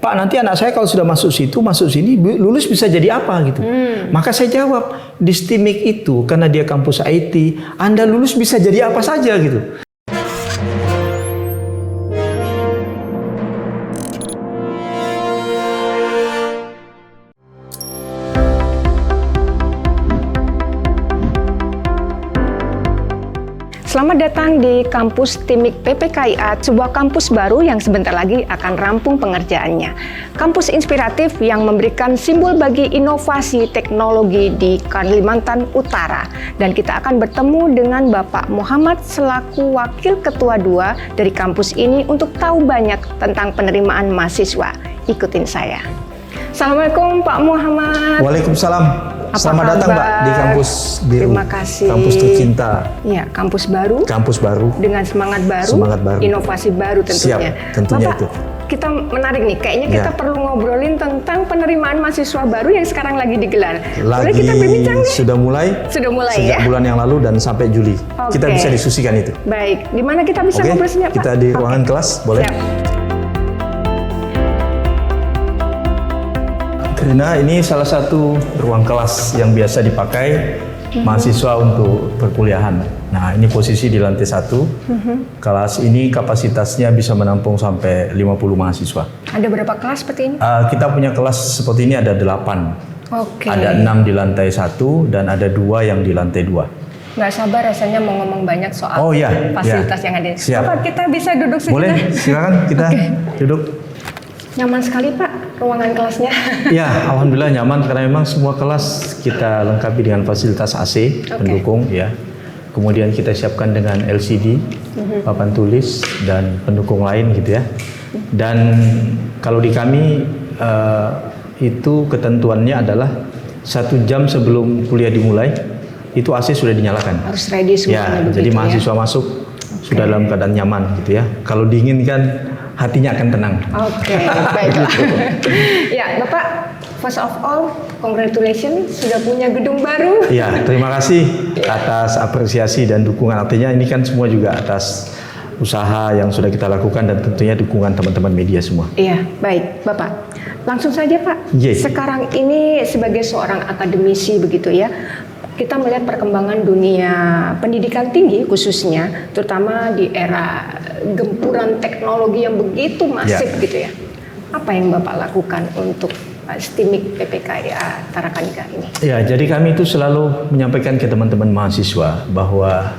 Pak, nanti anak saya kalau sudah masuk situ, masuk sini, lulus bisa jadi apa gitu. Maka saya jawab, di STIMIK itu karena dia kampus IT, Anda lulus bisa jadi apa saja gitu. Selamat datang di kampus STIMIK PPKIA, sebuah kampus baru yang sebentar lagi akan rampung pengerjaannya. Kampus inspiratif yang memberikan simbol bagi inovasi teknologi di Kalimantan Utara. Dan kita akan bertemu dengan Bapak Muhammad selaku Wakil Ketua 2 dari kampus ini untuk tahu banyak tentang penerimaan mahasiswa. Ikutin saya. Assalamualaikum Pak Muhammad. Waalaikumsalam. Selamat datang Mbak di kampus biru. Terima kasih. Kampus tercinta. Ya, kampus baru. Kampus baru. Dengan semangat baru. Semangat baru. Inovasi baru tentunya. Siap, tentunya Bapak, itu. Kita menarik nih. Kayaknya kita perlu ngobrolin tentang penerimaan mahasiswa baru yang sekarang lagi digelar. Boleh kita berbincang nih? Sudah mulai. Sudah mulai sejak ya. bulan yang lalu dan sampai Juli. Kita bisa diskusikan itu. Baik. Di mana kita bisa ngobrol sebentar, Pak? Kita di ruangan kelas, boleh? Siap. Karena ini salah satu ruang kelas yang biasa dipakai mahasiswa untuk perkuliahan. Nah, ini posisi di lantai 1. Kelas ini kapasitasnya bisa menampung sampai 50 mahasiswa. Ada berapa kelas seperti ini? Kita punya kelas seperti ini ada 8. Oke. Ada 6 di lantai 1 dan ada 2 yang di lantai 2. Nggak sabar rasanya mau ngomong banyak soal fasilitas yang ada. Siap. Bapak, kita bisa duduk sebentar? Boleh, silakan kita duduk. Nyaman sekali Pak, ruangan kelasnya. Ya, alhamdulillah nyaman karena memang semua kelas kita lengkapi dengan fasilitas AC pendukung ya. Kemudian kita siapkan dengan LCD, papan tulis dan pendukung lain gitu ya. Dan kalau di kami itu ketentuannya adalah 1 jam sebelum kuliah dimulai itu AC sudah dinyalakan. Harus ready semuanya. Ya, jadi mahasiswa masuk sudah dalam keadaan nyaman gitu ya. Kalau dingin kan hatinya akan tenang. Oke, baiklah. Ya, Bapak, first of all, congratulations sudah punya gedung baru. Ya, terima kasih atas apresiasi dan dukungan. Artinya ini kan semua juga atas usaha yang sudah kita lakukan dan tentunya dukungan teman-teman media semua. Iya, baik, Bapak. Langsung saja, Pak. Yes. Sekarang ini sebagai seorang akademisi begitu ya, kita melihat perkembangan dunia pendidikan tinggi khususnya, terutama di era gempuran teknologi yang begitu masif gitu ya. Apa yang Bapak lakukan untuk STIMIK PPKIA Tarakanita ini? Ya, jadi kami itu selalu menyampaikan ke teman-teman mahasiswa bahwa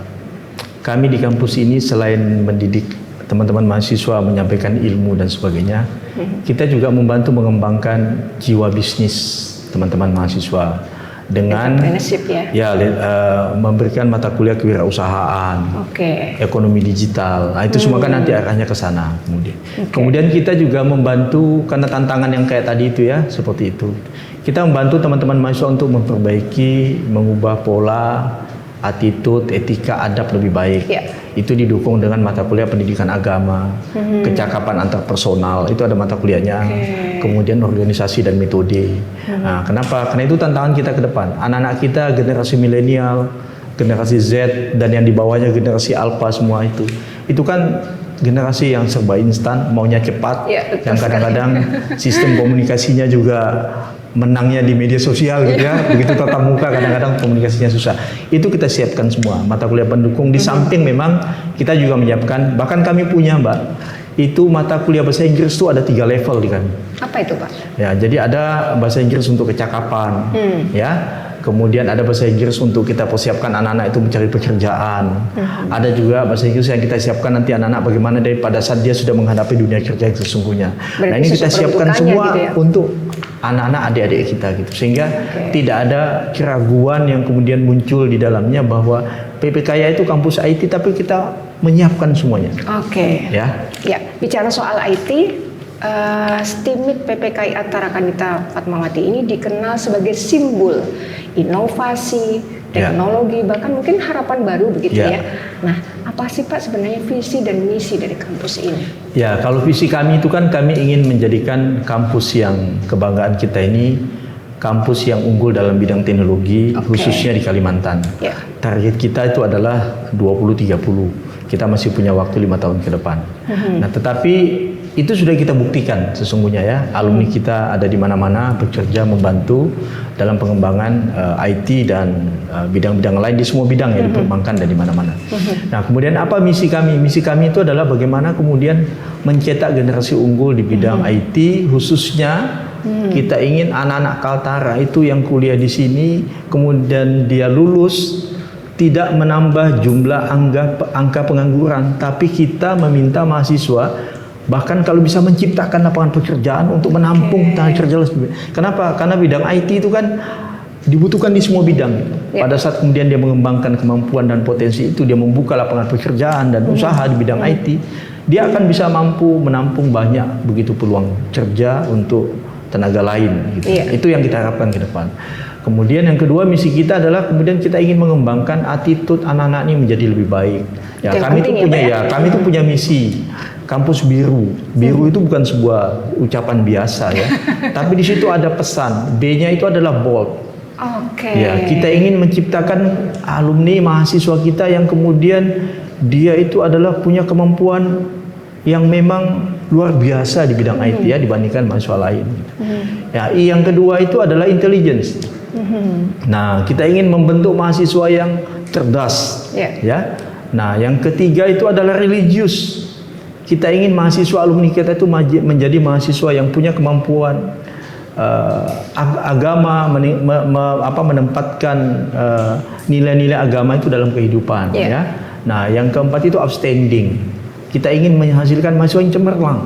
kami di kampus ini selain mendidik teman-teman mahasiswa menyampaikan ilmu dan sebagainya, kita juga membantu mengembangkan jiwa bisnis teman-teman mahasiswa dengan memberikan mata kuliah kewirausahaan, ekonomi digital. Nah, itu semua kan nanti arahnya ke sana kemudian. Kemudian kita juga membantu karena tantangan yang kayak tadi itu ya, seperti itu. Kita membantu teman-teman mahasiswa untuk memperbaiki, mengubah pola, attitude, etika, adab lebih baik. Itu didukung dengan mata kuliah pendidikan agama, kecakapan antarpersonal, itu ada mata kuliahnya. Kemudian organisasi dan metode. Nah, kenapa? Karena itu tantangan kita ke depan. Anak-anak kita generasi milenial, generasi Z dan yang di bawahnya generasi Alpha semua itu. Itu kan generasi yang serba instan, maunya cepat, yang kadang-kadang sistem komunikasinya juga menangnya di media sosial gitu ya. Begitu tatap muka kadang-kadang komunikasinya susah. Itu kita siapkan semua mata kuliah pendukung. Di samping memang kita juga menyiapkan, bahkan kami punya Mbak, itu mata kuliah bahasa Inggris itu ada 3 level di kami. Apa itu Pak? Ya, jadi ada bahasa Inggris untuk kecakapan, ya. Kemudian ada bahasa Inggris untuk kita persiapkan anak-anak itu mencari pekerjaan. Ada juga bahasa Inggris yang kita siapkan nanti anak-anak bagaimana pada saat dia sudah menghadapi dunia kerja yang sesungguhnya. Nah, ini kita siapkan semua gitu ya? Untuk anak-anak adik-adik kita gitu. Sehingga tidak ada keraguan yang kemudian muncul di dalamnya bahwa PPKIA itu kampus IT, tapi kita menyiapkan semuanya. Ya. Ya, bicara soal IT, STIMIK PPKIA Tarakanita Fatmawati ini dikenal sebagai simbol inovasi, teknologi, bahkan mungkin harapan baru begitu ya. Nah, apa sih Pak sebenarnya visi dan misi dari kampus ini? Ya, kalau visi kami itu kan kami ingin menjadikan kampus yang kebanggaan kita ini kampus yang unggul dalam bidang teknologi, khususnya di Kalimantan. Target kita itu adalah 2030. kita masih punya waktu 5 tahun ke depan. Nah, tetapi itu sudah kita buktikan sesungguhnya ya, alumni kita ada di mana-mana bekerja membantu dalam pengembangan IT dan bidang-bidang lain di semua bidang ya dikembangkan dari mana-mana. Nah, kemudian apa misi kami? Misi kami itu adalah bagaimana kemudian mencetak generasi unggul di bidang IT, khususnya kita ingin anak-anak Kaltara itu yang kuliah di sini kemudian dia lulus tidak menambah jumlah angka pengangguran, tapi kita meminta mahasiswa bahkan kalau bisa menciptakan lapangan pekerjaan untuk menampung tenaga kerja. Kenapa? Karena bidang IT itu kan dibutuhkan di semua bidang. Pada saat kemudian dia mengembangkan kemampuan dan potensi itu, dia membuka lapangan pekerjaan dan usaha di bidang IT, dia akan bisa mampu menampung banyak begitu peluang kerja untuk tenaga lain. Gitu. Itu yang kita harapkan ke depan. Kemudian yang kedua, misi kita adalah kemudian kita ingin mengembangkan attitude anak-anak ini menjadi lebih baik. Ya, kami itu punya kami itu punya misi kampus biru. Biru itu bukan sebuah ucapan biasa ya, tapi di situ ada pesan. B-nya itu adalah bold. Ya, kita ingin menciptakan alumni mahasiswa kita yang kemudian dia itu adalah punya kemampuan yang memang luar biasa di bidang IT ya dibandingkan mahasiswa lain. Ya, yang kedua itu adalah intelligence. Nah, kita ingin membentuk mahasiswa yang cerdas, ya. Nah, yang ketiga itu adalah religius. Kita ingin mahasiswa alumni kita itu menjadi mahasiswa yang punya kemampuan agama, menempatkan nilai-nilai agama itu dalam kehidupan, ya. Nah, yang keempat itu outstanding. Kita ingin menghasilkan mahasiswa yang cemerlang.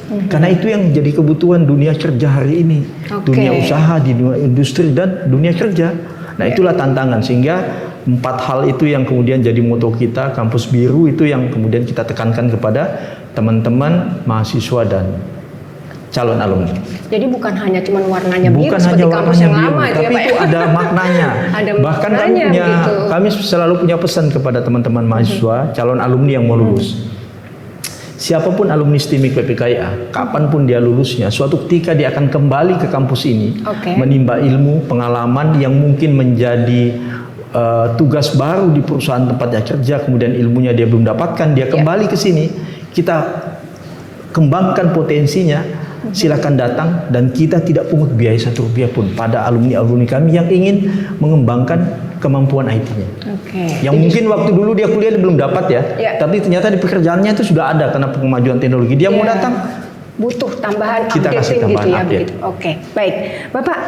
Karena itu yang jadi kebutuhan dunia kerja hari ini, dunia usaha, di dunia industri dan dunia kerja. Nah, itulah tantangan, sehingga 4 hal itu yang kemudian jadi moto kita, kampus biru itu yang kemudian kita tekankan kepada teman-teman mahasiswa dan calon alumni. Jadi bukan hanya cuma warnanya biru seperti kampus yang lama itu, tapi itu ada maknanya. Bahkan kami selalu punya pesan kepada teman-teman mahasiswa, calon alumni yang mau lulus. Siapapun alumni STIMIK PPKIA, kapanpun dia lulusnya, suatu ketika dia akan kembali ke kampus ini, menimba ilmu, pengalaman yang mungkin menjadi tugas baru di perusahaan tempatnya kerja, kemudian ilmunya dia belum dapatkan, dia kembali ke sini, kita kembangkan potensinya, silakan datang, dan kita tidak pungut biaya 1 rupiah pun pada alumni-alumni kami yang ingin mengembangkan kemampuan IT-nya. Yang mungkin waktu dulu dia kuliah dia belum dapat ya, tapi ternyata di pekerjaannya itu sudah ada karena kemajuan teknologi. Dia mau datang, butuh tambahan kita kasih tambahan gitu ya, begitu. Baik, Bapak,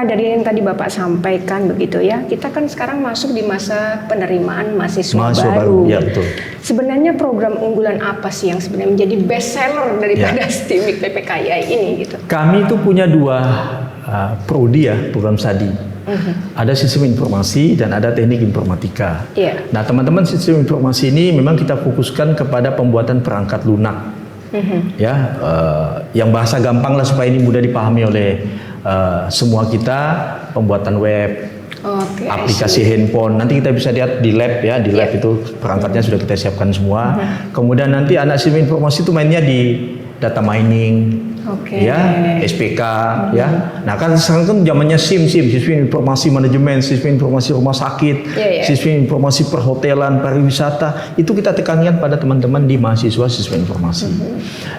dari yang tadi Bapak sampaikan begitu ya, kita kan sekarang masuk di masa penerimaan mahasiswa baru. Ya, betul. Sebenarnya program unggulan apa sih yang sebenarnya menjadi best seller daripada STIMIK PPKIA ini gitu? Kami itu punya 2 prodi ya, program studi. Ada sistem informasi dan ada teknik informatika. Nah, teman-teman, sistem informasi ini memang kita fokuskan kepada pembuatan perangkat lunak. Ya, yang bahasa gampang lah supaya ini mudah dipahami oleh semua kita, pembuatan web, aplikasi handphone. Nanti kita bisa lihat di lab ya, di lab itu perangkatnya sudah kita siapkan semua. Kemudian nanti anak sistem informasi itu mainnya di data mining, ya, SPK, ya. Nah, kan sekarang kan zamannya SIM, sistem informasi manajemen, sistem informasi rumah sakit, sistem informasi perhotelan, pariwisata. Itu kita tekankan pada teman-teman di mahasiswa sistem informasi.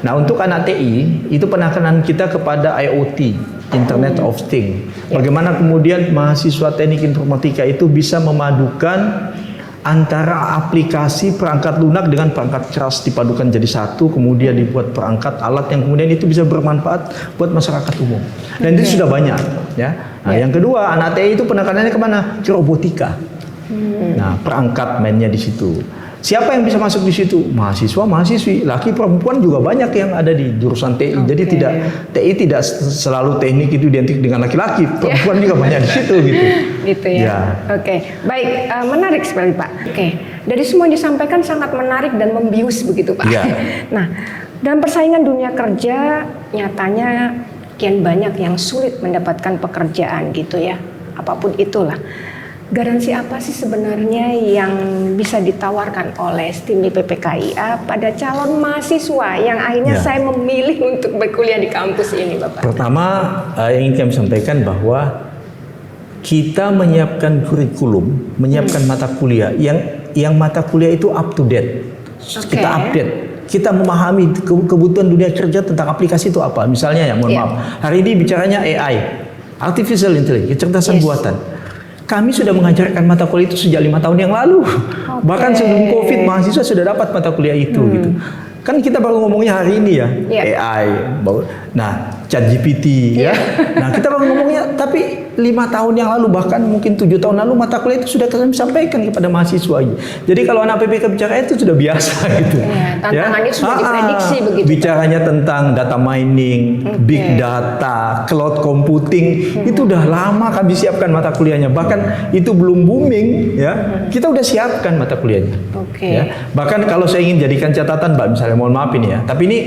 Nah, untuk anak TI itu penekanan kita kepada IoT, Internet of Things. Bagaimana kemudian mahasiswa teknik informatika itu bisa memadukan antara aplikasi perangkat lunak dengan perangkat keras dipadukan jadi satu, kemudian dibuat perangkat alat yang kemudian itu bisa bermanfaat buat masyarakat umum. Dan itu sudah banyak, ya. Nah, yang kedua, anak TI itu penekanannya kemana? Ke robotika. Nah, perangkat mainnya di situ. Siapa yang bisa masuk di situ? Mahasiswa, mahasiswi, laki perempuan juga banyak yang ada di jurusan TI. Jadi TI tidak selalu teknik itu identik dengan laki-laki, perempuan juga banyak di situ gitu. Gitu ya. Baik, menarik sekali Pak. Dari semua yang disampaikan sangat menarik dan membius begitu Pak. Nah, dalam persaingan dunia kerja nyatanya kian banyak yang sulit mendapatkan pekerjaan gitu ya. Apapun itulah. Garansi apa sih sebenarnya yang bisa ditawarkan oleh STIMIK PPKIA pada calon mahasiswa yang akhirnya saya memilih untuk berkuliah di kampus ini, Bapak? Pertama, yang ingin kami sampaikan bahwa kita menyiapkan kurikulum, menyiapkan mata kuliah yang mata kuliah itu up to date. Kita update, kita memahami kebutuhan dunia kerja tentang aplikasi itu apa. Misalnya ya, mohon maaf, hari ini bicaranya AI, Artificial Intelligence, kecerdasan buatan. Kami sudah mengajarkan mata kuliah itu sejak 5 tahun yang lalu. Bahkan sebelum COVID, mahasiswa sudah dapat mata kuliah itu gitu. Kan kita baru ngomongnya hari ini ya, AI, nah ChatGPT ya. Nah kita baru ngomongnya, tapi 5 tahun yang lalu, bahkan mungkin 7 tahun lalu mata kuliah itu sudah kami sampaikan kepada mahasiswa. Jadi kalau anak PPK bicara itu sudah biasa gitu. Tantangannya sudah diprediksi begitu. Bicaranya tentang data mining, big data, cloud computing, itu udah lama kami siapkan mata kuliahnya. Bahkan itu belum booming ya, kita udah siapkan mata kuliahnya. Ya. Bahkan kalau saya ingin jadikan catatan Mbak, misalnya mohon maaf ini ya, tapi ini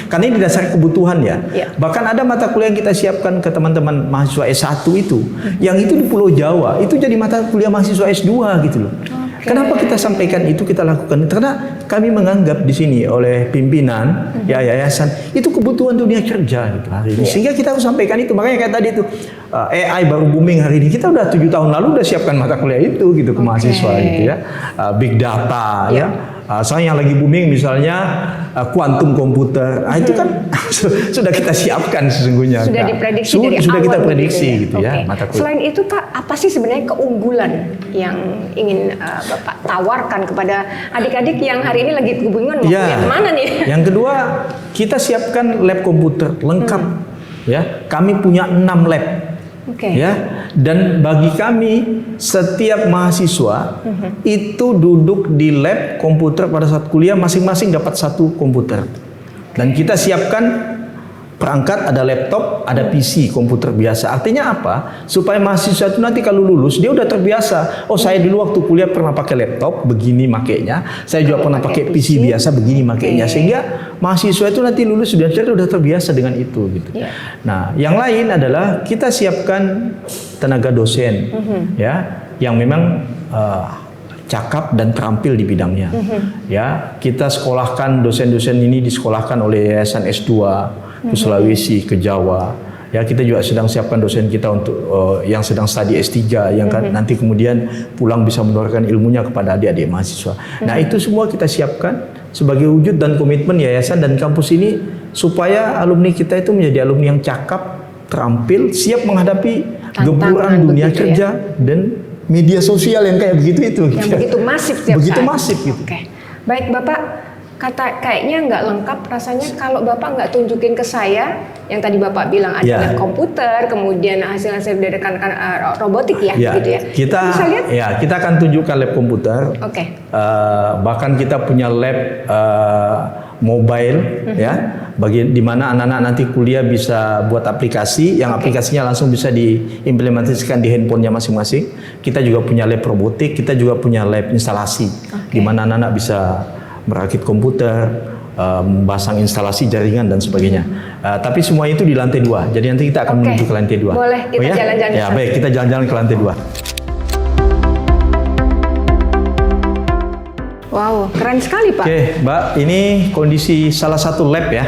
karena ini dasar kebutuhan ya. Bahkan ada mata kuliah yang kita siapkan ke teman-teman mahasiswa S1 itu, yang itu di Pulau Jawa, itu jadi mata kuliah mahasiswa S2 gitu loh. Kenapa kita sampaikan itu, kita lakukan? Karena kami menganggap di sini oleh pimpinan yayasan itu kebutuhan dunia kerja gitu hari ini. Sehingga kita harus sampaikan itu. Makanya kayak tadi itu AI baru booming hari ini. Kita udah 7 tahun lalu udah siapkan mata kuliah itu gitu ke mahasiswa gitu ya. Big data ya. Soalnya yang lagi booming misalnya kuantum komputer, itu kan sudah kita siapkan sesungguhnya. Sudah diprediksi dari sudah awal kita prediksi gitu ya. Mata kuliah. Selain itu Pak, apa sih sebenarnya keunggulan yang ingin Bapak tawarkan kepada adik-adik yang hari ini lagi kebingungan mau kuliah kemana nih? Yang kedua, kita siapkan lab komputer lengkap. Ya, kami punya 6 lab. Ya, dan bagi kami setiap mahasiswa itu duduk di lab komputer pada saat kuliah masing-masing dapat 1 komputer. Dan kita siapkan perangkat, ada laptop, ada PC, komputer biasa. Artinya apa? Supaya mahasiswa itu nanti kalau lulus dia udah terbiasa. Oh, saya dulu waktu kuliah pernah pakai laptop, begini makainya. Saya juga pernah pakai PC biasa, begini makainya. Sehingga mahasiswa itu nanti lulus sudah terbiasa dengan itu gitu. Nah, yang lain adalah kita siapkan tenaga dosen ya, yang memang cakap dan terampil di bidangnya. Ya, kita sekolahkan dosen-dosen ini disekolahkan oleh Yayasan S2 ke Sulawesi, ke Jawa. Ya, kita juga sedang siapkan dosen kita untuk yang sedang studi S3 yang kan nanti kemudian pulang bisa menularkan ilmunya kepada adik-adik mahasiswa. Nah, itu semua kita siapkan sebagai wujud dan komitmen yayasan dan kampus ini supaya alumni kita itu menjadi alumni yang cakap, terampil, siap menghadapi gempuran dunia kerja dan media sosial yang kayak begitu itu. Yang begitu masif tiap begitu saat. Masif gitu. Baik Bapak, kayaknya nggak lengkap rasanya kalau Bapak nggak tunjukin ke saya yang tadi Bapak bilang ada lab komputer, kemudian hasil-hasil dari rekan-rekan robotik gitu ya. Kita akan tunjukkan lab komputer. Bahkan kita punya lab mobile ya, di mana anak-anak nanti kuliah bisa buat aplikasi yang aplikasinya langsung bisa diimplementasikan di handphonenya masing-masing. Kita juga punya lab robotik, kita juga punya lab instalasi di mana anak-anak bisa merakit komputer, memasang instalasi jaringan dan sebagainya. Tapi semua itu di lantai 2. Jadi nanti kita akan menuju ke lantai 2. Boleh kita jalan-jalan. Ya, baik, kita jalan-jalan ke lantai 2. Wow, keren sekali Pak. Oke, Mbak, ini kondisi salah satu lab ya.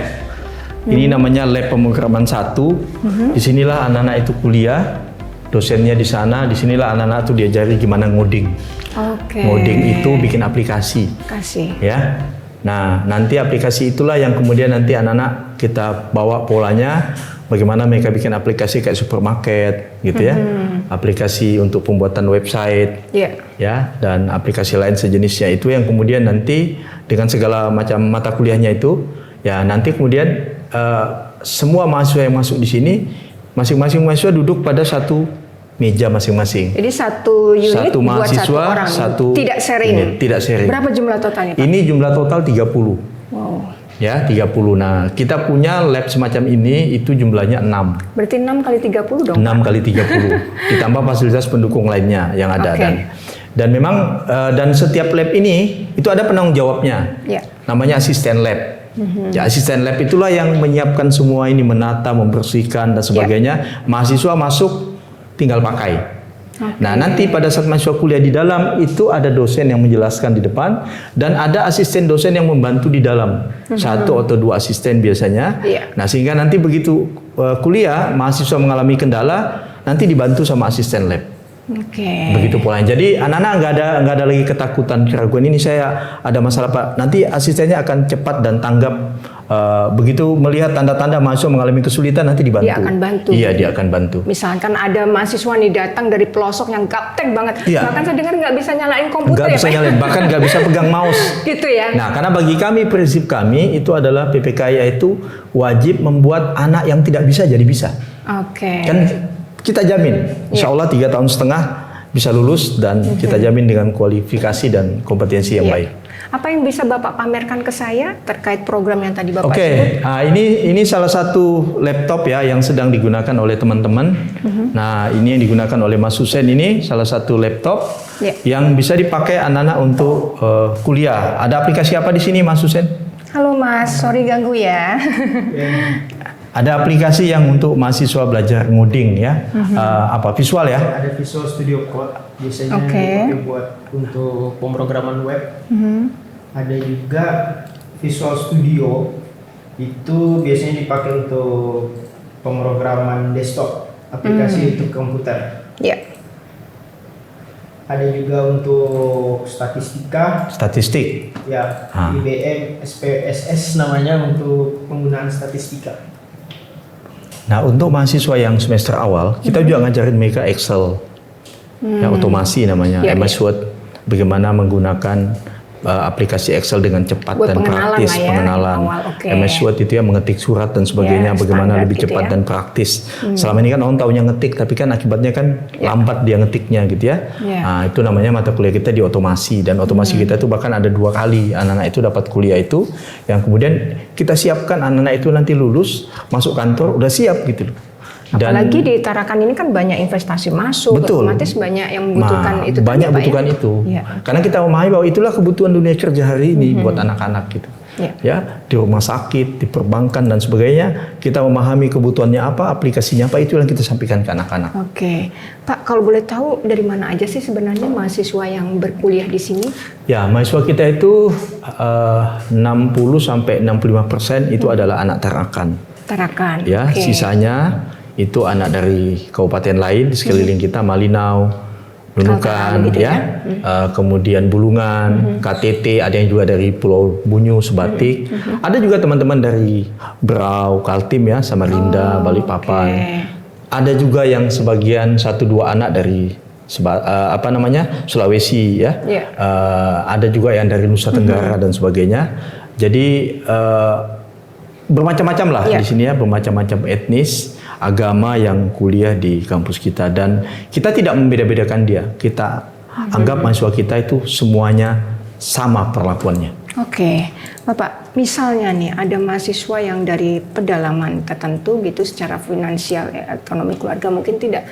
Ini namanya lab pemrograman 1. Disinilah anak-anak itu kuliah, dosennya di sana. Disinilah anak-anak itu diajari gimana ngoding. Ngoding itu bikin aplikasi. Ya. Nah, nanti aplikasi itulah yang kemudian nanti anak-anak kita bawa polanya. Bagaimana mereka bikin aplikasi kayak supermarket gitu ya, aplikasi untuk pembuatan website, ya, dan aplikasi lain sejenisnya itu yang kemudian nanti dengan segala macam mata kuliahnya itu, ya nanti kemudian semua mahasiswa yang masuk di sini, masing-masing mahasiswa duduk pada satu meja masing-masing. Jadi satu unit buat satu orang, tidak sharing. Tidak sharing. Berapa jumlah totalnya Pak? Ini jumlah total 30. Wow. Ya, 30. Nah, kita punya lab semacam ini itu jumlahnya 6. Berarti 6 kali 30 dong? 6 kali 30. Ditambah fasilitas pendukung lainnya yang ada. Dan memang dan setiap lab ini itu ada penanggung jawabnya. Namanya asisten lab. Ya, asisten lab itulah yang menyiapkan semua ini, menata, membersihkan dan sebagainya. Mahasiswa masuk tinggal pakai. Nah, nanti pada saat mahasiswa kuliah di dalam itu ada dosen yang menjelaskan di depan dan ada asisten dosen yang membantu di dalam. 1 atau 2 asisten biasanya. Nah, sehingga nanti begitu kuliah mahasiswa mengalami kendala nanti dibantu sama asisten lab. Begitu polanya. Jadi anak-anak nggak ada lagi ketakutan, keraguan ini saya ada masalah Pak. Nanti asistennya akan cepat dan tanggap. Begitu melihat tanda-tanda mahasiswa mengalami kesulitan nanti dibantu. Dia akan bantu. Iya, dia akan bantu. Misalkan ada mahasiswa nih datang dari pelosok yang gaptek banget, bahkan saya dengar nggak bisa nyalain komputer nggak bisa nyalain, bahkan nggak bisa pegang mouse. Gitu ya. Nah, karena bagi kami prinsip kami itu adalah PPKIA itu wajib membuat anak yang tidak bisa jadi bisa. Kan kita jamin, insya Allah 3,5 tahun bisa lulus dan kita jamin dengan kualifikasi dan kompetensi yang baik. Apa yang bisa Bapak pamerkan ke saya terkait program yang tadi Bapak sebut? Ini salah satu laptop ya yang sedang digunakan oleh teman-teman. Nah, ini yang digunakan oleh Mas Husen, ini salah satu laptop yang bisa dipakai anak-anak untuk kuliah. Ada aplikasi apa di sini Mas Husen? Halo Mas, sorry ganggu ya. Ada aplikasi yang untuk mahasiswa belajar ngoding ya, apa visual ya? Ada Visual Studio Code, biasanya dipakai buat untuk pemrograman web. Ada juga Visual Studio, itu biasanya dipakai untuk pemrograman desktop, aplikasi untuk komputer. Ada juga untuk statistik, ya, IBM SPSS namanya untuk penggunaan statistika. Nah, untuk mahasiswa yang semester awal, kita juga ngajarin mereka Excel, ya, otomasi namanya, MS Word, bagaimana menggunakan aplikasi Excel dengan cepat dan praktis, pengenalan. MS Word itu ya mengetik surat dan sebagainya, bagaimana lebih cepat dan praktis. Selama ini kan orang taunya ngetik, tapi kan akibatnya kan lambat dia ngetiknya gitu ya. Nah, itu namanya mata kuliah kita di otomasi, dan otomasi kita itu bahkan ada 2 kali anak-anak itu dapat kuliah itu, yang kemudian kita siapkan anak-anak itu nanti lulus masuk kantor udah siap gitu loh. Apalagi di Tarakan ini kan banyak investasi masuk, otomatis banyak yang membutuhkan itu. Banyak butuhkan itu. Karena kita memahami bahwa itulah kebutuhan dunia kerja hari ini buat anak-anak gitu. Ya, di rumah sakit, di perbankan dan sebagainya, kita memahami kebutuhannya apa, aplikasinya apa, itu yang kita sampaikan ke anak-anak. Pak, kalau boleh tahu dari mana aja sih sebenarnya mahasiswa yang berkuliah di sini? Ya, mahasiswa kita itu 60-65% itu adalah anak Tarakan. Ya, sisanya itu anak dari kabupaten lain di sekeliling kita, Malinau, Nunukan, gitu ya. Kemudian Bulungan, KTT, ada yang juga dari Pulau Bunyu, Sebatik. Ada juga teman-teman dari Berau, Kaltim ya, Samarinda, Balikpapan. Ada juga yang sebagian 1-2 anak dari Sulawesi ya. Ada juga yang dari Nusa Tenggara dan sebagainya. Jadi bermacam-macam lah di sini ya, bermacam-macam etnis, agama yang kuliah di kampus kita, dan kita tidak membeda-bedakan dia. Kita anggap mahasiswa kita itu semuanya sama perlakuannya. Bapak, misalnya nih ada mahasiswa yang dari pedalaman tertentu gitu secara finansial, ekonomi keluarga mungkin tidak,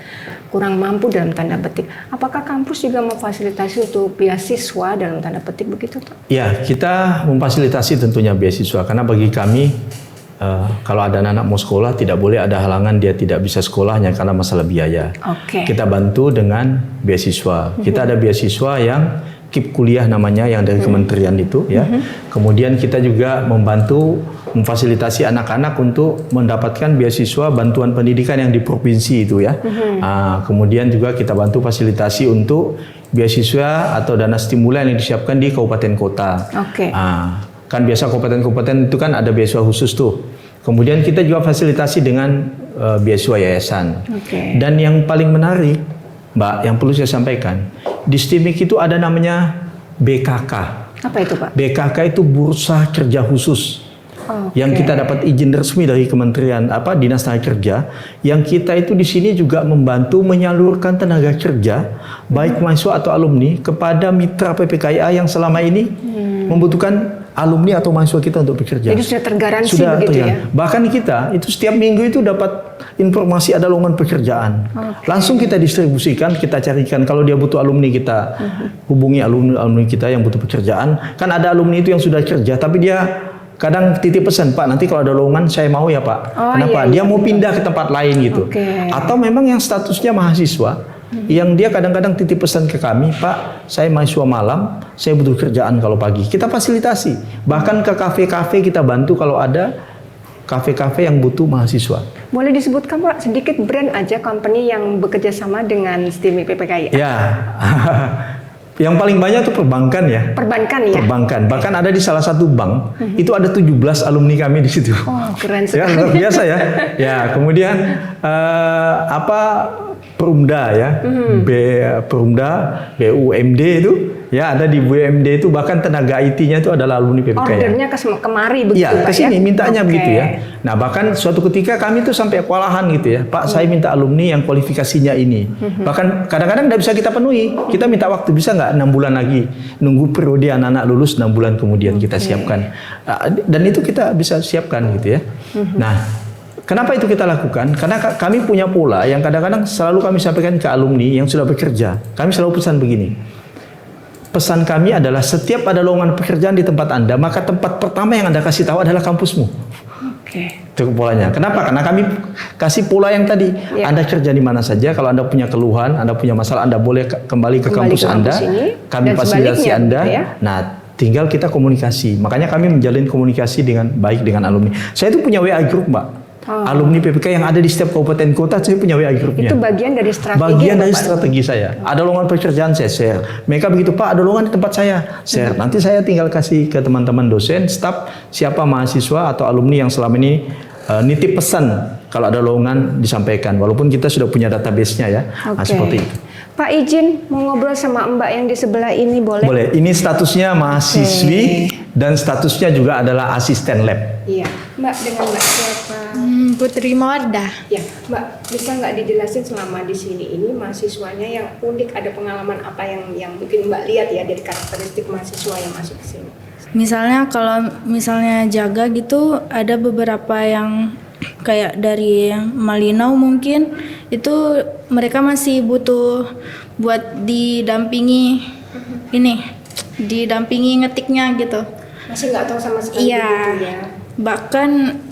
kurang mampu dalam tanda petik. Apakah kampus juga memfasilitasi untuk beasiswa dalam tanda petik begitu, Pak? Ya, kita memfasilitasi tentunya beasiswa, karena bagi kami kalau ada anak mau sekolah tidak boleh ada halangan dia tidak bisa sekolah hanya karena masalah biaya. Kita bantu dengan beasiswa. Kita ada beasiswa yang KIP kuliah namanya, yang dari kementerian itu ya. Kemudian kita juga membantu memfasilitasi anak-anak untuk mendapatkan beasiswa bantuan pendidikan yang di provinsi itu ya. Kemudian juga kita bantu fasilitasi untuk beasiswa atau dana stimulan yang disiapkan di kabupaten kota. Kan biasa kabupaten-kabupaten itu kan ada beasiswa khusus tuh. Kemudian kita juga fasilitasi dengan beasiswa yayasan. Dan yang paling menarik, Mbak, yang perlu saya sampaikan, di STIMIK itu ada namanya BKK. Apa itu, Pak? BKK itu bursa kerja khusus. Yang kita dapat izin resmi dari Kementerian Dinas Tenaga Kerja, yang kita itu di sini juga membantu menyalurkan tenaga kerja baik mahasiswa atau alumni kepada mitra PPKIA yang selama ini membutuhkan alumni atau mahasiswa kita untuk bekerja. Jadi sudah tergaransi begitu ya? Bahkan kita itu setiap minggu itu dapat informasi ada lowongan pekerjaan. Langsung kita distribusikan, kita carikan. Kalau dia butuh alumni, kita hubungi alumni kita yang butuh pekerjaan. Kan ada alumni itu yang sudah kerja, tapi dia kadang titip pesan, Pak, nanti kalau ada lowongan saya mau ya Pak. Kenapa? Dia mau pindah ke tempat lain gitu. Atau memang yang statusnya mahasiswa, yang dia kadang-kadang titip pesan ke kami, Pak, saya mahasiswa malam, saya butuh kerjaan kalau pagi. Kita fasilitasi. Bahkan ke kafe-kafe kita bantu kalau ada kafe-kafe yang butuh mahasiswa. Boleh disebutkan Pak sedikit brand aja company yang bekerja sama dengan STIMIK PPKI? Ya, yang paling banyak tuh perbankan ya. Perbankan ya? Perbankan. Bahkan ada di salah satu bank, itu ada 17 alumni kami di situ. Oh, keren sekali. Ya, luar biasa ya. Ya, kemudian Perumda ya, Perumda, BUMD itu, ya ada di BUMD itu, bahkan tenaga IT-nya itu adalah alumni PPKI. Ordernya kemari begitu ya, Pak ke sini ya? mintanya begitu ya. Nah, bahkan suatu ketika kami tuh sampai kewalahan gitu ya, Pak, saya minta alumni yang kualifikasinya ini. Bahkan kadang-kadang nggak bisa kita penuhi. Kita minta waktu, bisa nggak 6 bulan lagi, nunggu periode anak-anak lulus 6 bulan kemudian kita siapkan. Dan itu kita bisa siapkan gitu ya. Nah, kenapa itu kita lakukan? Karena kami punya pola yang kadang-kadang selalu kami sampaikan ke alumni yang sudah bekerja. Kami selalu pesan begini. Pesan kami adalah setiap ada lowongan pekerjaan di tempat Anda, maka tempat pertama yang Anda kasih tahu adalah kampusmu. Itu polanya. Kenapa? Karena kami kasih pola yang tadi. Anda kerja di mana saja, kalau Anda punya keluhan, Anda punya masalah, Anda boleh kembali ke kampus Anda. Kami fasilitasi Anda. Nah, tinggal kita komunikasi. Makanya kami menjalin komunikasi dengan baik dengan alumni. Saya itu punya WA group, Mbak. Alumni PPK yang ada di setiap kabupaten kota, saya punya WA grupnya. Itu bagian dari strategi. Bagian dari strategi saya. Ada lowongan pekerjaan, saya share. Mereka begitu, Pak, ada lowongan di tempat saya, share. Nanti saya tinggal kasih ke teman-teman dosen, staf, siapa mahasiswa atau alumni yang selama ini nitip pesan kalau ada lowongan disampaikan. Walaupun kita sudah punya database-nya ya. Nah, seperti itu. Pak izin mau ngobrol sama Mbak yang di sebelah ini, boleh? Boleh. Ini statusnya mahasiswi dan statusnya juga adalah asisten lab. Iya. Mbak, dengan Mbak siapa? Putri Mawardah. Ya, Mbak, bisa nggak dijelasin selama di sini ini mahasiswanya yang unik, ada pengalaman apa yang mungkin Mbak lihat ya dari karakteristik mahasiswa yang masuk ke sini? Misalnya kalau misalnya jaga gitu, ada beberapa yang kayak dari Malinau mungkin itu mereka masih butuh buat didampingi didampingi ngetiknya gitu. Masih nggak tahu sama sekali. Iya. Gitu ya. Bahkan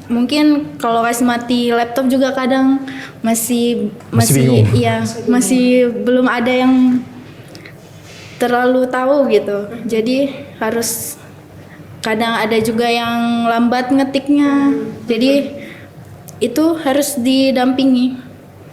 mungkin kalau kasih mati laptop juga kadang masih bingung. Iya, masih belum ada yang terlalu tahu gitu. Jadi harus kadang ada juga yang lambat ngetiknya. Jadi itu harus didampingi.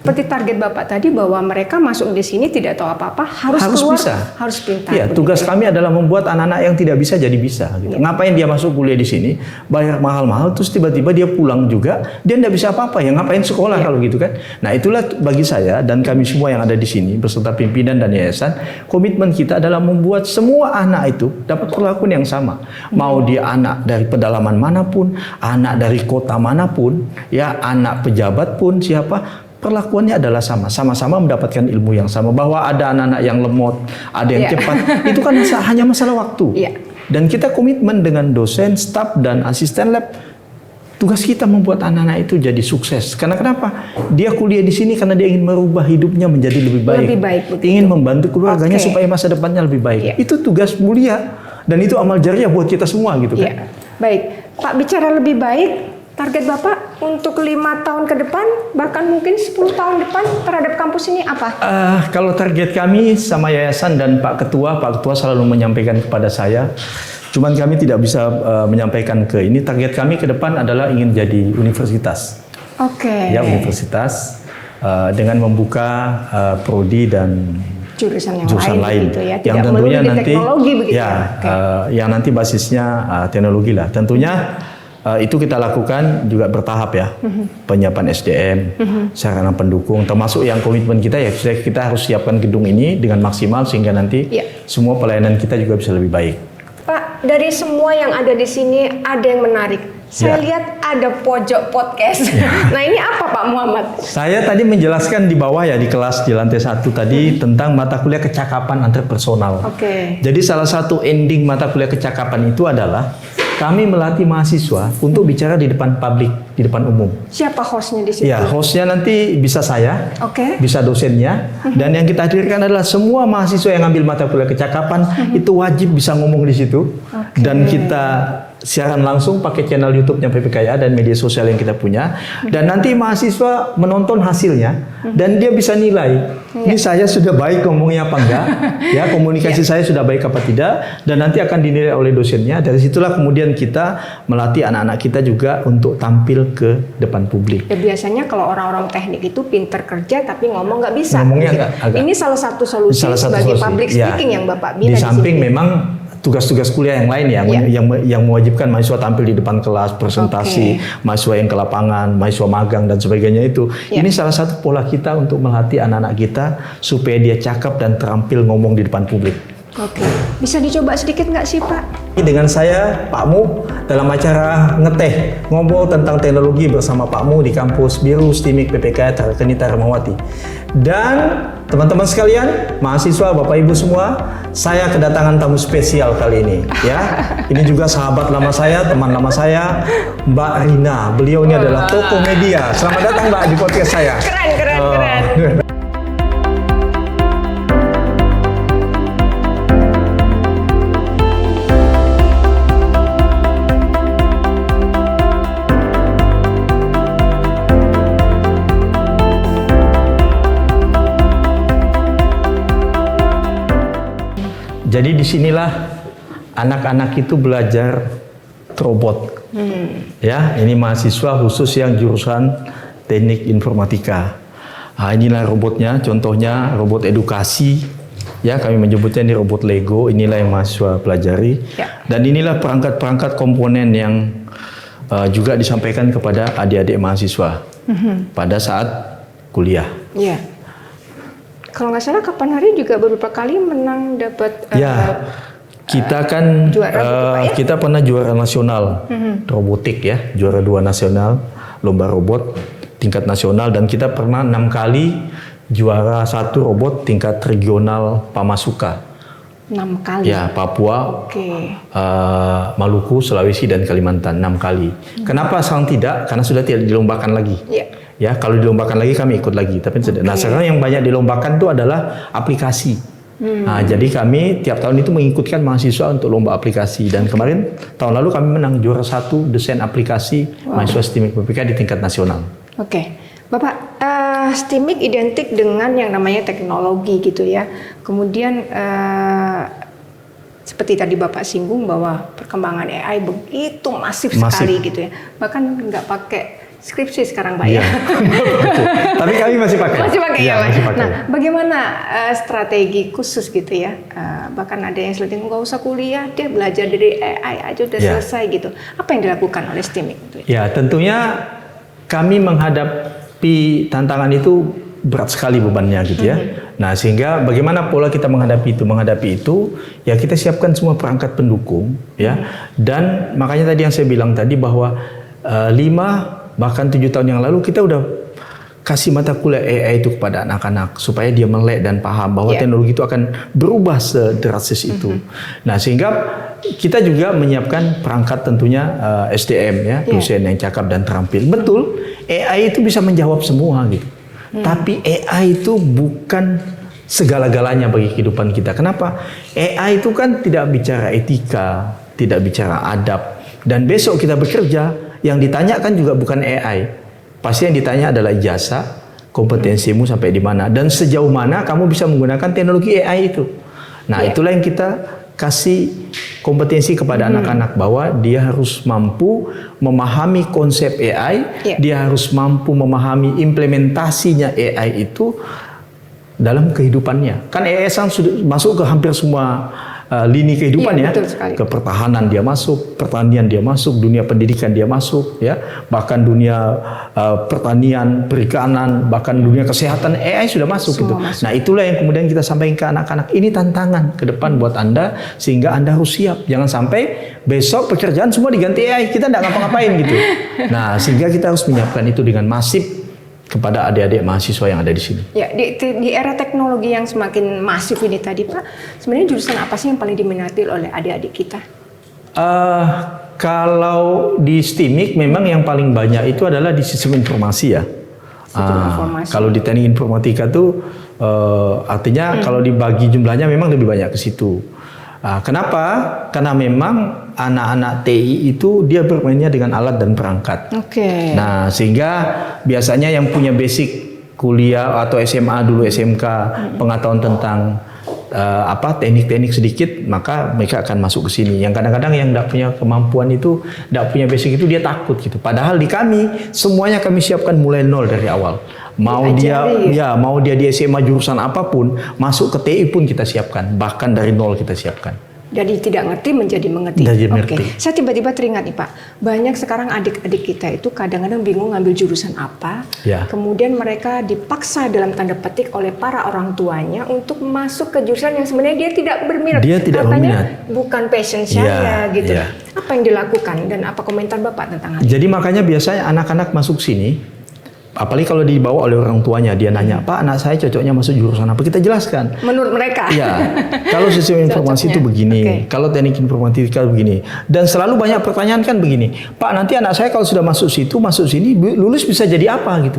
Seperti target Bapak tadi bahwa mereka masuk di sini tidak tahu apa-apa, harus keluar, bisa. harus pintar. Iya, tugas kami adalah membuat anak-anak yang tidak bisa jadi bisa. Gitu. Ngapain dia masuk kuliah di sini, bayar mahal-mahal, terus tiba-tiba dia pulang juga, dia tidak bisa apa-apa. Ya ngapain sekolah kalau gitu kan? Nah, itulah bagi saya dan kami semua yang ada di sini beserta pimpinan dan yayasan, komitmen kita adalah membuat semua anak itu dapat perlakuan yang sama. Mau dia anak dari pedalaman manapun, anak dari kota manapun, ya anak pejabat pun siapa. Perlakuannya adalah sama-sama mendapatkan ilmu yang sama. Bahwa ada anak-anak yang lemot, ada yang cepat, itu kan hanya masalah waktu. Dan kita komitmen dengan dosen, staf, dan asisten lab. Tugas kita membuat anak-anak itu jadi sukses. Karena kenapa? Dia kuliah di sini karena dia ingin merubah hidupnya menjadi lebih baik. Ingin membantu keluarganya supaya masa depannya lebih baik. Itu tugas mulia. Dan itu amal jariah buat kita semua gitu kan. Baik, Pak bicara lebih baik. Target Bapak untuk 5 tahun ke depan, bahkan mungkin 10 tahun depan terhadap kampus ini apa? Kalau target kami sama yayasan dan Pak Ketua selalu menyampaikan kepada saya, cuman kami tidak bisa menyampaikan ke ini. Target kami ke depan adalah ingin jadi universitas. Oke. Ya, universitas dengan membuka prodi dan jurusan lain gitu ya. Yang tentunya nanti yang nanti basisnya teknologi lah. Tentunya itu kita lakukan juga bertahap ya, penyiapan SDM, sarana pendukung, termasuk yang komitmen kita ya, kita harus siapkan gedung ini dengan maksimal sehingga nanti semua pelayanan kita juga bisa lebih baik. Pak, dari semua yang ada di sini ada yang menarik. Saya lihat ada pojok podcast. Nah ini apa Pak Muhammad? Saya tadi menjelaskan di bawah ya di kelas di lantai 1 tadi tentang mata kuliah kecakapan antarpersonal. Jadi salah satu ending mata kuliah kecakapan itu adalah kami melatih mahasiswa untuk bicara di depan publik, di depan umum. Siapa hostnya di situ? Ya, hostnya nanti bisa saya, bisa dosennya, dan yang kita hadirkan adalah semua mahasiswa yang ambil mata kuliah kecakapan itu wajib bisa ngomong di situ, dan kita siaran langsung pakai channel YouTube-nya PPKIA dan media sosial yang kita punya, dan nanti mahasiswa menonton hasilnya dan dia bisa nilai ini saya sudah baik ngomongnya apa enggak, ya komunikasi saya sudah baik apa tidak, dan nanti akan dinilai oleh dosennya. Dari situlah kemudian kita melatih anak-anak kita juga untuk tampil ke depan publik. Ya, biasanya kalau orang-orang teknik itu pinter kerja tapi ngomong nggak bisa. Ngomongnya agak. Ini salah satu solusi sebagai public speaking yang Bapak bina di samping sini. Memang tugas-tugas kuliah yang lain ya, yang mewajibkan mahasiswa tampil di depan kelas, presentasi, mahasiswa yang ke lapangan, mahasiswa magang dan sebagainya itu. Ini salah satu pola kita untuk melatih anak-anak kita supaya dia cakap dan terampil ngomong di depan publik. Oke, bisa dicoba sedikit nggak sih Pak? Dengan saya, Pak Mu, dalam acara ngeteh, ngobrol tentang teknologi bersama Pak Mu di kampus Biru STIMIK PPKIA Tarakanita Ramawati. Dan teman-teman sekalian, mahasiswa, Bapak Ibu semua, saya kedatangan tamu spesial kali ini. Ya, ini juga sahabat lama saya, teman lama saya, Mbak Rina. Beliau ini adalah tokoh media. Selamat datang Mbak di podcast saya. Keren. Jadi disinilah anak-anak itu belajar robot. Ya, ini mahasiswa khusus yang jurusan teknik informatika. Nah, inilah robotnya, contohnya robot edukasi. Ya, kami menyebutnya ini robot Lego. Inilah yang mahasiswa pelajari. Dan inilah perangkat-perangkat komponen yang juga disampaikan kepada adik-adik mahasiswa pada saat kuliah. Iya. Kalau nggak salah kapan hari juga beberapa kali menang dapat kita kan juara gitu, Pak, ya? Kita pernah juara nasional robotik ya, juara 2 nasional lomba robot tingkat nasional, dan kita pernah 6 kali juara 1 robot tingkat regional Pamasuka. 6 kali. Ya, Papua, Maluku, Sulawesi dan Kalimantan 6 kali. Kenapa sekarang tidak? Karena sudah tidak dilombakan lagi. Ya, kalau dilombakan lagi kami ikut lagi. Tapi nah, sekarang yang banyak dilombakan itu adalah aplikasi. Nah, jadi kami tiap tahun itu mengikutkan mahasiswa untuk lomba aplikasi, dan kemarin tahun lalu kami menang juara 1 desain aplikasi mahasiswa STIMIK PPKIA di tingkat nasional. Oke. Bapak, STIMIK identik dengan yang namanya teknologi gitu ya. Kemudian seperti tadi Bapak singgung bahwa perkembangan AI begitu masif sekali gitu ya. Bahkan nggak pakai skripsi sekarang Pak ya. Tapi kami masih pakai. Masih pakai ya Pak. Pakai. Nah, bagaimana strategi khusus gitu ya? Bahkan ada yang selalu nggak usah kuliah, dia belajar dari AI aja udah selesai gitu. Apa yang dilakukan oleh STIMIK? Ya, tentunya kami menghadapi tantangan itu berat sekali bebannya gitu ya. Nah, sehingga bagaimana pola kita menghadapi itu ya kita siapkan semua perangkat pendukung ya. Dan makanya tadi yang saya bilang tadi bahwa 5 bahkan 7 tahun yang lalu kita udah kasih mata kuliah AI itu kepada anak-anak supaya dia melek dan paham bahwa teknologi itu akan berubah sedrastis itu. Nah, sehingga kita juga menyiapkan perangkat tentunya SDM ya, dosen yang cakap dan terampil. Betul, AI itu bisa menjawab semua gitu. Tapi AI itu bukan segala-galanya bagi kehidupan kita. Kenapa? AI itu kan tidak bicara etika, tidak bicara adab. Dan besok kita bekerja, yang ditanyakan juga bukan AI. Pasti yang ditanya adalah ijazah, kompetensimu sampai di mana, dan sejauh mana kamu bisa menggunakan teknologi AI itu. Nah, itulah yang kita kasih kompetensi kepada anak-anak, bahwa dia harus mampu memahami konsep AI, dia harus mampu memahami implementasinya AI itu dalam kehidupannya. Kan AI sudah masuk ke hampir semua lini kehidupan ya, ke pertahanan dia masuk, pertanian dia masuk, dunia pendidikan dia masuk ya, bahkan dunia pertanian, perikanan, bahkan dunia kesehatan AI sudah masuk gitu. Nah, itulah yang kemudian kita sampaikan ke anak-anak, ini tantangan ke depan buat Anda, sehingga Anda harus siap. Jangan sampai besok pekerjaan semua diganti AI, kita nggak ngapa-ngapain gitu. Nah, sehingga kita harus menyiapkan itu dengan masif kepada adik-adik mahasiswa yang ada di sini. Ya, di era teknologi yang semakin masif ini tadi Pak, sebenarnya jurusan apa sih yang paling diminati oleh adik-adik kita? Kalau di STIMIK memang yang paling banyak itu adalah di sistem informasi ya. Kalau di teknik informatika tuh artinya kalau dibagi jumlahnya memang lebih banyak ke situ. Kenapa? Karena memang anak-anak TI itu dia bermainnya dengan alat dan perangkat. Oke. Nah, sehingga biasanya yang punya basic kuliah atau SMA dulu, SMK, pengetahuan tentang teknik-teknik sedikit, maka mereka akan masuk ke sini. Yang kadang-kadang yang tidak punya kemampuan itu, tidak punya basic itu dia takut gitu. Padahal di kami semuanya kami siapkan mulai nol dari awal. Mau mau dia di SMA jurusan apapun, masuk ke TI pun kita siapkan, bahkan dari nol kita siapkan. Jadi tidak ngerti menjadi mengerti. Oke. Saya tiba-tiba teringat nih Pak, banyak sekarang adik-adik kita itu kadang-kadang bingung ngambil jurusan apa. Ya. Kemudian mereka dipaksa dalam tanda petik oleh para orang tuanya untuk masuk ke jurusan yang sebenarnya dia tidak berminat. Dia tidak berminat. Bukan passion saya gitu. Ya. Apa yang dilakukan dan apa komentar Bapak tentang hal itu? Jadi makanya biasanya anak-anak masuk sini, apalagi kalau dibawa oleh orang tuanya, dia nanya, Pak, anak saya cocoknya masuk jurusan apa? Kita jelaskan. Menurut mereka. Iya. Kalau sistem informasi itu begini, kalau teknik informatika begini. Dan selalu banyak pertanyaan kan begini, Pak, nanti anak saya kalau sudah masuk situ, masuk sini, lulus bisa jadi apa gitu?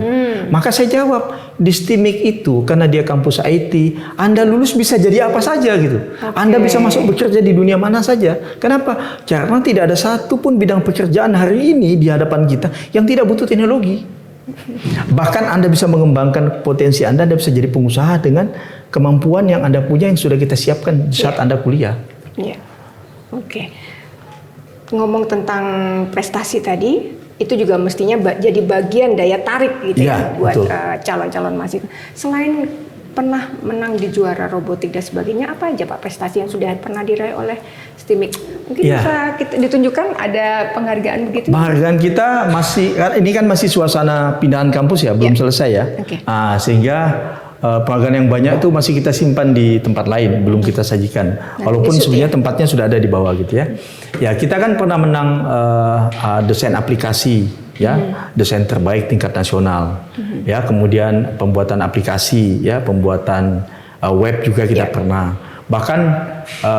Maka saya jawab, di STIMIK itu karena dia kampus IT, Anda lulus bisa jadi apa saja gitu. Anda bisa masuk bekerja di dunia mana saja. Kenapa? Karena tidak ada satupun bidang pekerjaan hari ini di hadapan kita yang tidak butuh teknologi. Bahkan Anda bisa mengembangkan potensi Anda bisa jadi pengusaha dengan kemampuan yang Anda punya yang sudah kita siapkan saat Anda kuliah. Iya. Oke. Ngomong tentang prestasi tadi, itu juga mestinya jadi bagian daya tarik gitu ya buat calon-calon mahasiswa. Selain pernah menang di juara robotik dan sebagainya, apa aja Pak prestasi yang sudah pernah diraih oleh STIMIK? Mungkin bisa kita ditunjukkan ada penghargaan begitu? Penghargaan kita masih, ini kan masih suasana pindahan kampus ya, belum selesai ya. Sehingga penghargaan yang banyak itu masih kita simpan di tempat lain, belum kita sajikan. Walaupun sebenarnya tempatnya sudah ada di bawah gitu ya. Ya, kita kan pernah menang desain aplikasi. Desain terbaik tingkat nasional, ya, kemudian pembuatan aplikasi, ya, pembuatan web juga kita pernah. Bahkan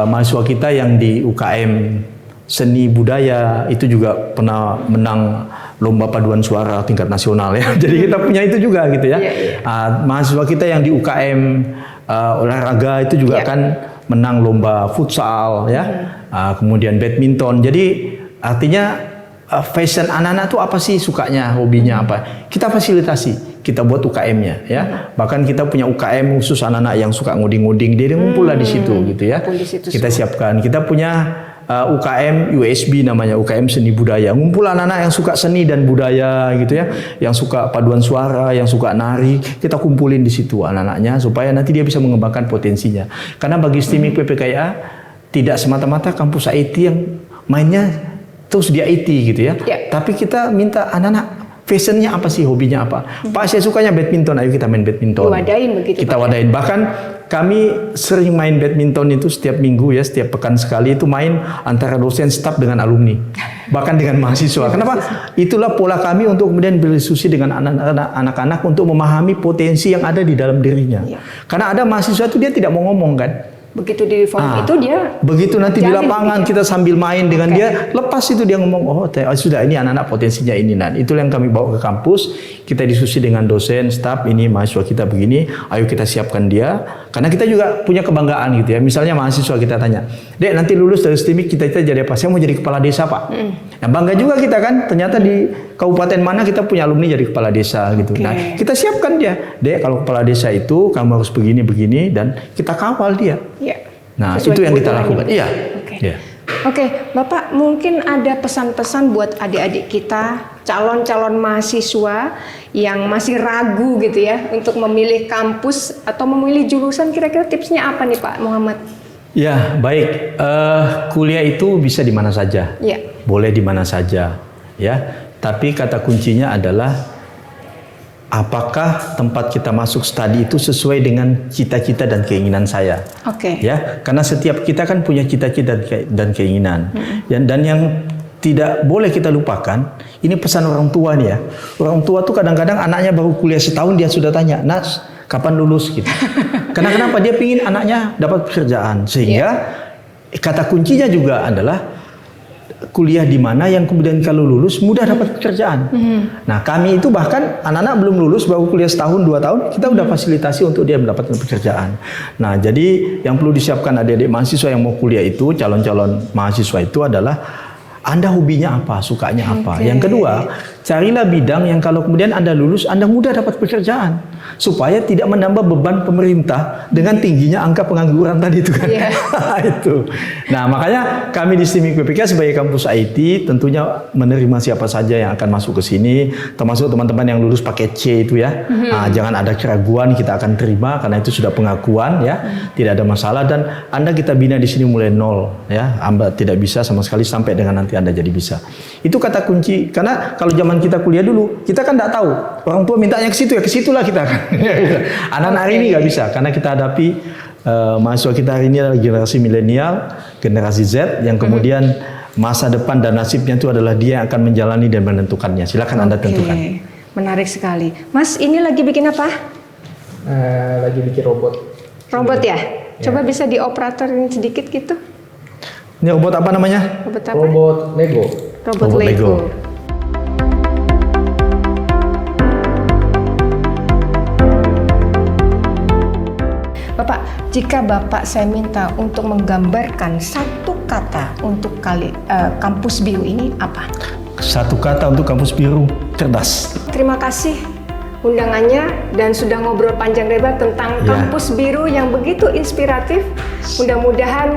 mahasiswa kita yang di UKM seni budaya itu juga pernah menang lomba paduan suara tingkat nasional ya. Jadi kita punya itu juga gitu ya. Mahasiswa kita yang di UKM olahraga itu juga kan menang lomba futsal ya, kemudian badminton. Jadi artinya fashion anak-anak tuh apa sih sukanya, hobinya apa? Kita fasilitasi, kita buat UKM-nya ya. Bahkan kita punya UKM khusus anak-anak yang suka ngoding-ngoding, dia ngumpul lah di situ gitu ya. Kita siapkan. Kita punya UKM USB namanya, UKM seni budaya. Ngumpul anak-anak yang suka seni dan budaya gitu ya, yang suka paduan suara, yang suka nari, kita kumpulin di situ anak-anaknya supaya nanti dia bisa mengembangkan potensinya. Karena bagi STIMIK PPKIA tidak semata-mata kampus IT yang mainnya terus di IT gitu ya. Tapi kita minta anak-anak fashionnya apa sih, hobinya apa. Pak, saya sukanya badminton, ayo kita main badminton. Wadain begitu. Kita wadain. Bahkan kami sering main badminton itu setiap minggu ya, setiap pekan sekali itu main antara dosen, staf dengan alumni. Bahkan dengan mahasiswa. Kenapa? Itulah pola kami untuk kemudian berdiskusi dengan anak-anak untuk memahami potensi yang ada di dalam dirinya. Karena ada mahasiswa itu dia tidak mau ngomong kan. Begitu di forum itu dia begitu nanti di lapangan kita sambil main dengan dia, lepas itu dia ngomong, sudah ini anak-anak potensinya ini. Nah, itulah yang kami bawa ke kampus, kita diskusi dengan dosen, staf, ini mahasiswa kita begini, ayo kita siapkan dia. Karena kita juga punya kebanggaan gitu ya. Misalnya mahasiswa kita tanya, Dek, nanti lulus dari STIMIK kita jadi apa? Saya mau jadi kepala desa, Pak. Nah, bangga juga kita kan, ternyata di kabupaten mana kita punya alumni jadi kepala desa gitu. Nah, kita siapkan dia, Dek, kalau kepala desa itu kamu harus begini dan kita kawal dia. Nah, sesuai itu yang kita lakukan. Oke, Bapak mungkin ada pesan-pesan buat adik-adik kita, calon-calon mahasiswa yang masih ragu gitu ya untuk memilih kampus atau memilih jurusan, kira-kira tipsnya apa nih Pak Muhammad? Ya, baik. Kuliah itu bisa di mana saja. Boleh di mana saja, ya. Tapi kata kuncinya adalah apakah tempat kita masuk studi itu sesuai dengan cita-cita dan keinginan saya? Ya, karena setiap kita kan punya cita-cita dan keinginan. Dan yang tidak boleh kita lupakan, ini pesan orang tua nih ya. Orang tua tuh kadang-kadang anaknya baru kuliah setahun dia sudah tanya, Nas, kapan lulus gitu. Karena kenapa? Dia pingin anaknya dapat pekerjaan. Sehingga kata kuncinya juga adalah kuliah di mana yang kemudian kalau lulus mudah dapat pekerjaan. Nah, kami itu bahkan anak-anak belum lulus baru kuliah setahun 2 tahun kita udah fasilitasi untuk dia mendapatkan pekerjaan. Nah, jadi yang perlu disiapkan adik-adik mahasiswa yang mau kuliah itu, calon-calon mahasiswa itu adalah Anda hobinya apa, sukanya apa. Yang kedua, carilah bidang yang kalau kemudian Anda lulus, Anda mudah dapat pekerjaan. Supaya tidak menambah beban pemerintah dengan tingginya angka pengangguran tadi itu kan. Itu. Nah, makanya kami di STIMIK PPK sebagai kampus IT tentunya menerima siapa saja yang akan masuk ke sini, termasuk teman-teman yang lulus pakai C itu ya. Nah, jangan ada keraguan, kita akan terima karena itu sudah pengakuan ya. Tidak ada masalah dan Anda kita bina di sini mulai nol ya. Anda tidak bisa sama sekali sampai dengan nanti Anda jadi bisa. Itu kata kunci karena kalau zaman kita kuliah dulu, kita kan tidak tahu. Orang tua mintanya ke situ ya, ke situlah kita kan. Anak-anak hari ini nggak bisa karena kita hadapi mahasiswa kita hari ini adalah generasi milenial, generasi Z yang kemudian masa depan dan nasibnya itu adalah dia yang akan menjalani dan menentukannya. Silakan Anda tentukan. Menarik sekali. Mas, ini lagi bikin apa? Lagi bikin robot. Robot ya? Coba bisa dioperatorin sedikit gitu. Ini robot apa namanya? Robot apa? Robot Lego. Robot Robot Lego. Lego. Bapak, jika Bapak saya minta untuk menggambarkan satu kata untuk kampus biru ini apa? Satu kata untuk kampus biru, cerdas. Terima kasih undangannya dan sudah ngobrol panjang lebar tentang kampus biru yang begitu inspiratif. Mudah-mudahan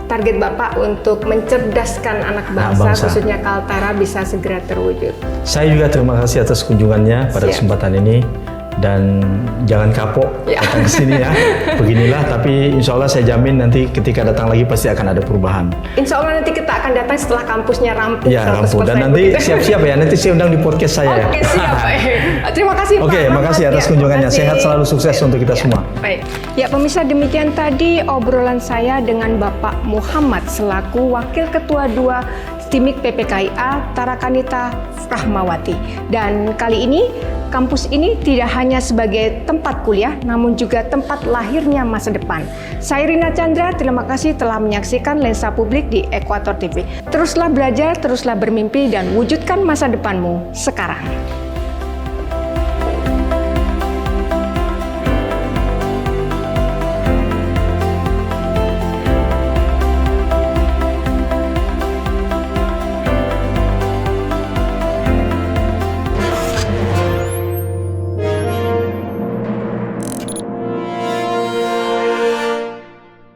target Bapak untuk mencerdaskan anak bangsa, khususnya Kaltara, bisa segera terwujud. Saya juga terima kasih atas kunjungannya pada kesempatan ini. Dan jangan kapok datang ke sini ya. Beginilah, tapi insya Allah saya jamin nanti ketika datang lagi pasti akan ada perubahan. Insya Allah nanti kita akan datang setelah kampusnya rampung. Ya, rampung. Dan nanti siap-siap ya, nanti saya undang di podcast saya. Oke, siap. Terima kasih Pak. Oke, makasih atas kunjungannya. Sehat selalu, sukses untuk kita semua. Baik. Ya pemirsa, demikian tadi obrolan saya dengan Bapak Muhammad selaku Wakil Ketua 2 STIMIK PPKIA Tarakanita Rahmawati. Dan kali ini kampus ini tidak hanya sebagai tempat kuliah, namun juga tempat lahirnya masa depan. Saya Rina Chandra, terima kasih telah menyaksikan Lensa Publik di Ekuator TV. Teruslah belajar, teruslah bermimpi, dan wujudkan masa depanmu sekarang.